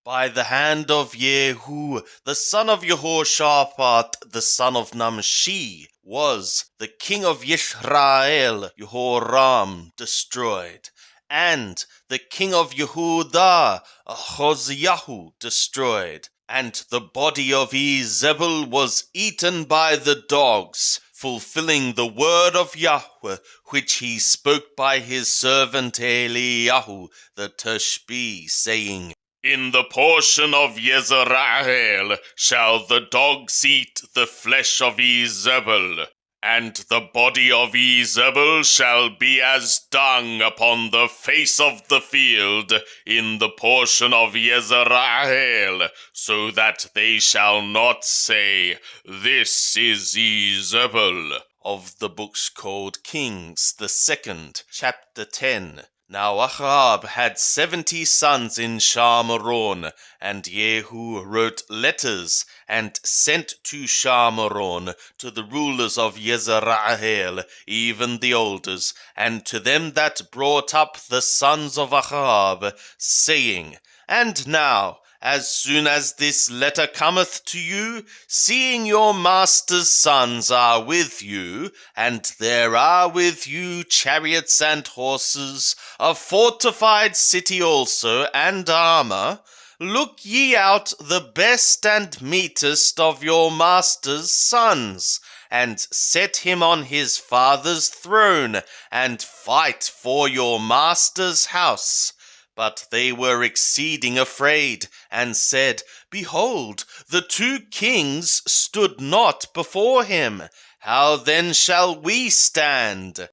by the hand of Jehu, the son of Jehoshaphat, the son of Nimshi, was the king of Yisrael, Jehoram, destroyed, and the king of Yehudah, Ahaziah, destroyed. And the body of Izebel was eaten by the dogs, fulfilling the word of Yahweh, which he spoke by his servant Eliyahu the Tishbe, saying, In the portion of Yezreel shall the dogs eat the flesh of Izebel, and the body of Izebel shall be as dung upon the face of the field in the portion of Yezreel, so that they shall not say, This is Izebel. Of the books called Kings, the 2nd, chapter 10. Now Ahab had 70 sons in Shamaron, and Jehu wrote letters and sent to Shamaron to the rulers of Yezreel, even the elders, and to them that brought up the sons of Ahab, saying, And now, as soon as this letter cometh to you, seeing your master's sons are with you, and there are with you chariots and horses, a fortified city also, and armor, look ye out the best and meetest of your master's sons, and set him on his father's throne, and fight for your master's house. But they were exceeding afraid, and said, Behold, the 2 kings stood not before him. How then shall we stand?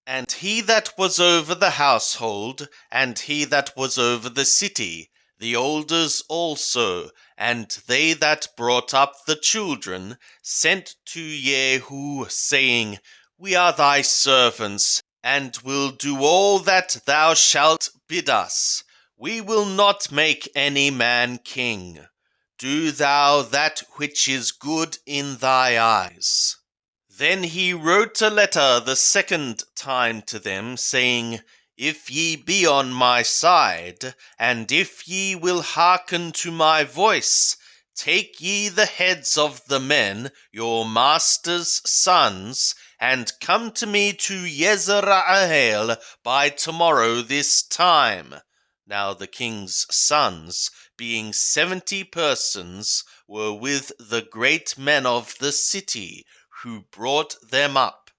And he that was over the household, and he that was over the city, the elders also, and they that brought up the children, sent to Jehu, saying, We are thy servants, and will do all that thou shalt bid us. We will not make any man king. Do thou that which is good in thy eyes. Then he wrote a letter the 2nd time to them, saying, If ye be on my side, and if ye will hearken to my voice, take ye the heads of the men, your master's sons, and come to me to Yezreel by tomorrow this time. Now the king's sons, being 70 persons, were with the great men of the city, who brought them up.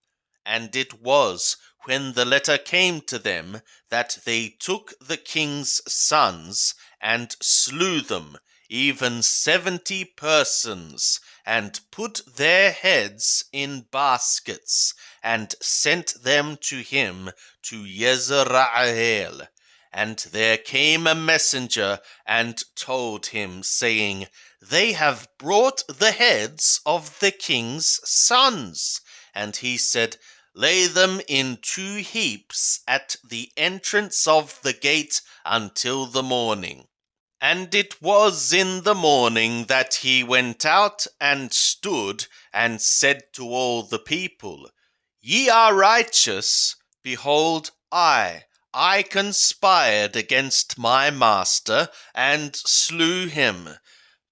And it was, when the letter came to them, that they took the king's sons, and slew them, even 70 persons, and put their heads in baskets, and sent them to him to Yezreel. And there came a messenger, and told him, saying, They have brought the heads of the king's sons. And he said, Lay them in 2 heaps at the entrance of the gate until the morning. And it was in the morning that he went out and stood, and said to all the people, Ye are righteous. Behold, I conspired against my master, and slew him.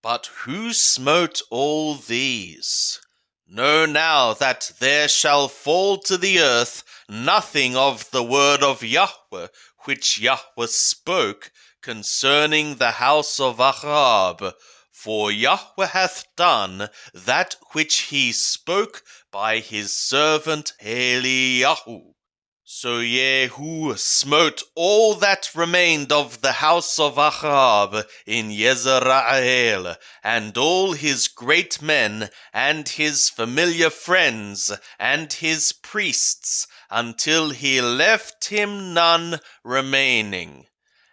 But who smote all these? Know now that there shall fall to the earth nothing of the word of Yahweh, which Yahweh spoke concerning the house of Ahab, for Yahweh hath done that which he spoke by his servant Eliyahu. So Jehu smote all that remained of the house of Ahab in Yezreel, and all his great men, and his familiar friends, and his priests, until he left him none remaining.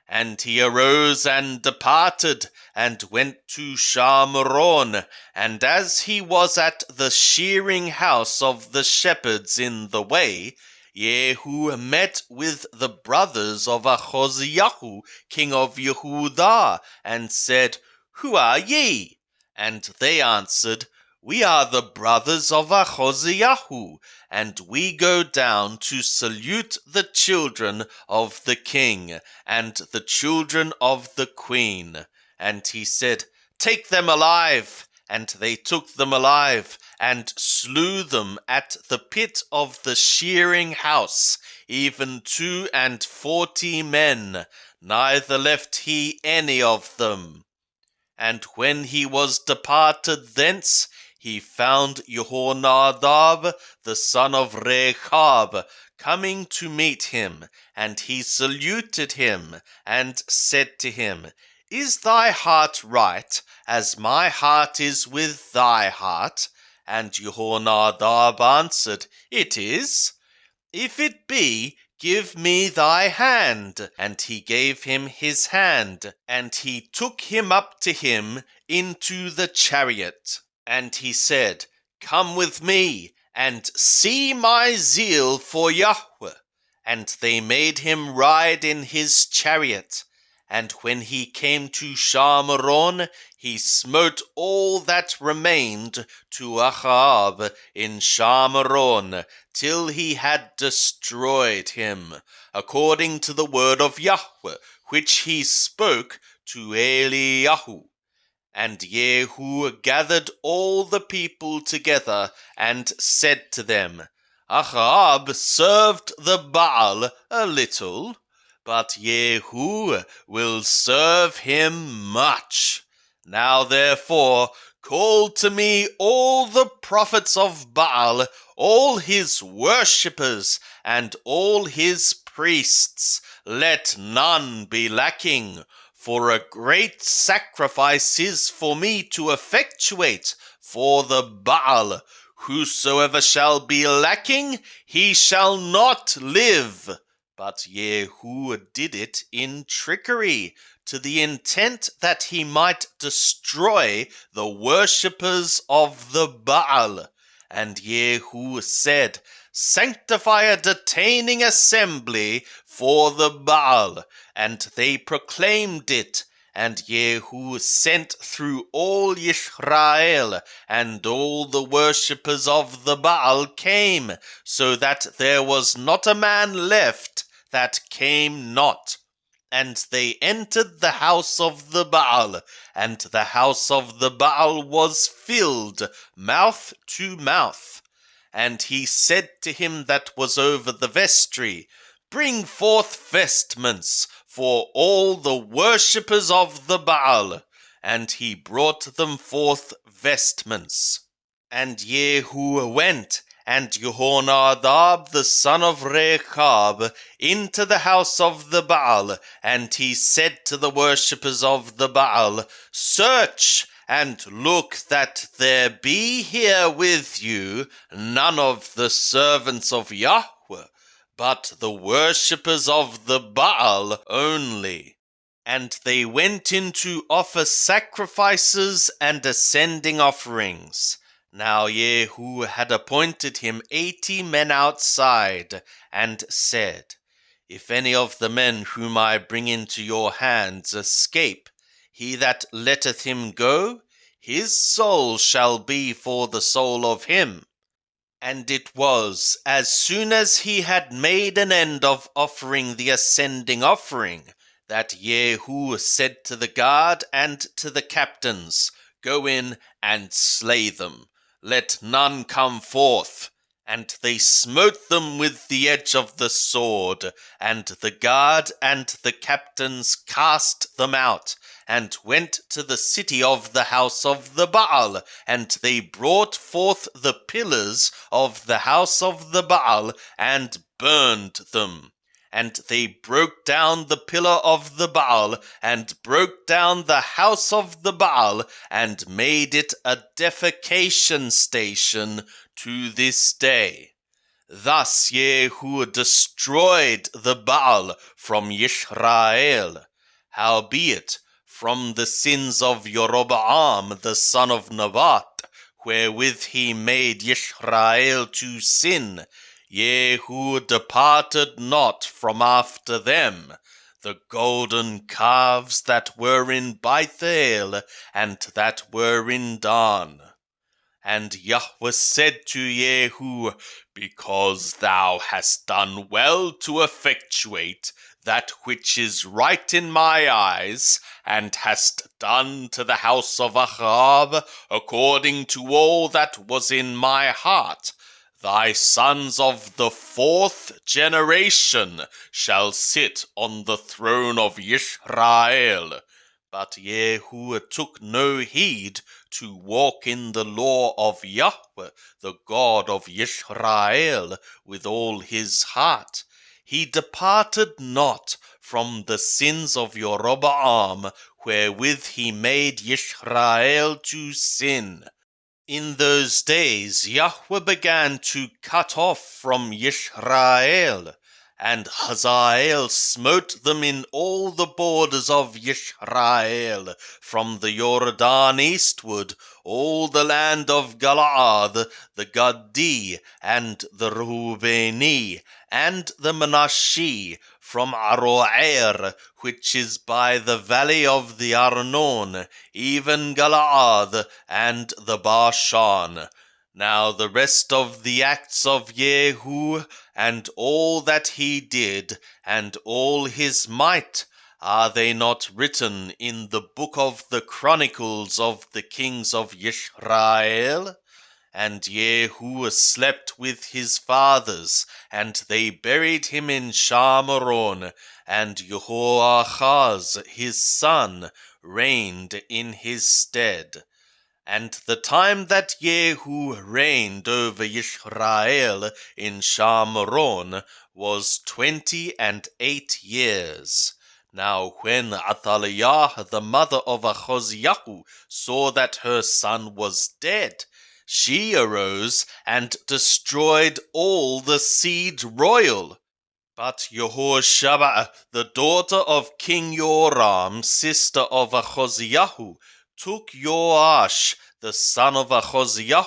And he arose and departed, and went to Shamaron, and as he was at the shearing house of the shepherds in the way, Jehu met with the brothers of Ahaziah, king of Yehudah, and said, Who are ye? And they answered, We are the brothers of Ahaziah, and we go down to salute the children of the king and the children of the queen. And he said, "Take them alive." And they took them alive, and slew them at the pit of the shearing house, even 42 men, neither left he any of them. And when he was departed thence, he found Jehonadab, the son of Rechab, coming to meet him, and he saluted him, and said to him, "Is thy heart right, as my heart is with thy heart?" And Jehonadab answered, "It is." "If it be, give me thy hand." And he gave him his hand, and he took him up to him into the chariot. And he said, "Come with me, and see my zeal for Yahweh." And they made him ride in his chariot. And when he came to Shamaron, he smote all that remained to Ahab in Shamaron, till he had destroyed him, according to the word of Yahweh, which he spoke to Eliyahu. And Jehu gathered all the people together, and said to them, "Ahab served the Baal a little, but Jehu will serve him much. Now therefore call to me all the prophets of Baal, all his worshippers, and all his priests. Let none be lacking. For a great sacrifice is for me to effectuate for the Baal. Whosoever shall be lacking, he shall not live." But Jehu did it in trickery, to the intent that he might destroy the worshippers of the Baal. And Jehu said, "Sanctify a detaining assembly for the Baal." And they proclaimed it. And Jehu sent through all Israel, and all the worshippers of the Baal came, so that there was not a man left that came not. And they entered the house of the Baal, and the house of the Baal was filled mouth to mouth. And he said to him that was over the vestry, "Bring forth vestments for all the worshippers of the Baal." And he brought them forth vestments. And Jehu went, and Jehonadab the son of Rechab, into the house of the Baal, and he said to the worshippers of the Baal, "Search and look that there be here with you none of the servants of Yahweh, but the worshippers of the Baal only." And they went in to offer sacrifices and ascending offerings. Now Jehu had appointed him 80 men outside, and said, "If any of the men whom I bring into your hands escape, he that letteth him go, his soul shall be for the soul of him." And it was, as soon as he had made an end of offering the ascending offering, that Jehu said to the guard and to the captains, "Go in and slay them. Let none come forth." And they smote them with the edge of the sword, and the guard and the captains cast them out, and went to the city of the house of the Baal, and they brought forth the pillars of the house of the Baal, and burned them. And they broke down the pillar of the Baal, and broke down the house of the Baal, and made it a defecation station to this day. Thus Jehu destroyed the Baal from Israel. Howbeit, from the sins of Jeroboam the son of Nebat, wherewith he made Israel to sin, Jehu departed not from after them. The golden calves that were in Bethel, and that were in Dan. And Yahweh said to Jehu, "Because thou hast done well to effectuate that which is right in my eyes, and hast done to the house of Ahab according to all that was in my heart, thy sons of the 4th generation shall sit on the throne of Israel. But Jehu took no heed to walk in the law of Yahweh, the God of Israel, with all his heart. He departed not from the sins of Jeroboam, wherewith he made Israel to sin. In those days Yahweh began to cut off from Israel, and Hazael smote them in all the borders of Israel, from the Jordan eastward, all the land of Galaad, the Gadi, and the Reubeni, and the Manasseh, from Aroer, which is by the valley of the Arnon, even Galaad, and the Bashan. Now the rest of the acts of Jehu, and all that he did, and all his might, are they not written in the book of the Chronicles of the kings of Israel? And Jehu slept with his fathers, and they buried him in Shamaron, and Jehoahaz his son reigned in his stead. And the time that Jehu reigned over Israel in Shamaron was 28 years. Now when Athaliah the mother of Achoziah saw that her son was dead, she arose and destroyed all the seed royal. But Jehosheba, the daughter of King Joram, sister of Achoziah, took Joash, the son of Achoziah,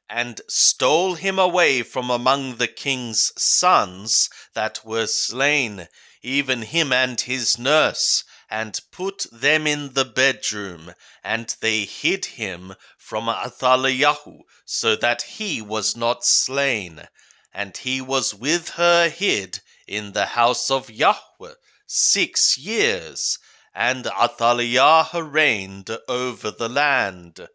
and stole him away from among the king's sons that were slain, even him and his nurse, and put them in the bedroom, and they hid him from Athaliah, so that he was not slain. And he was with her hid in the house of Yahweh 6 years, and Athaliah reigned over the land.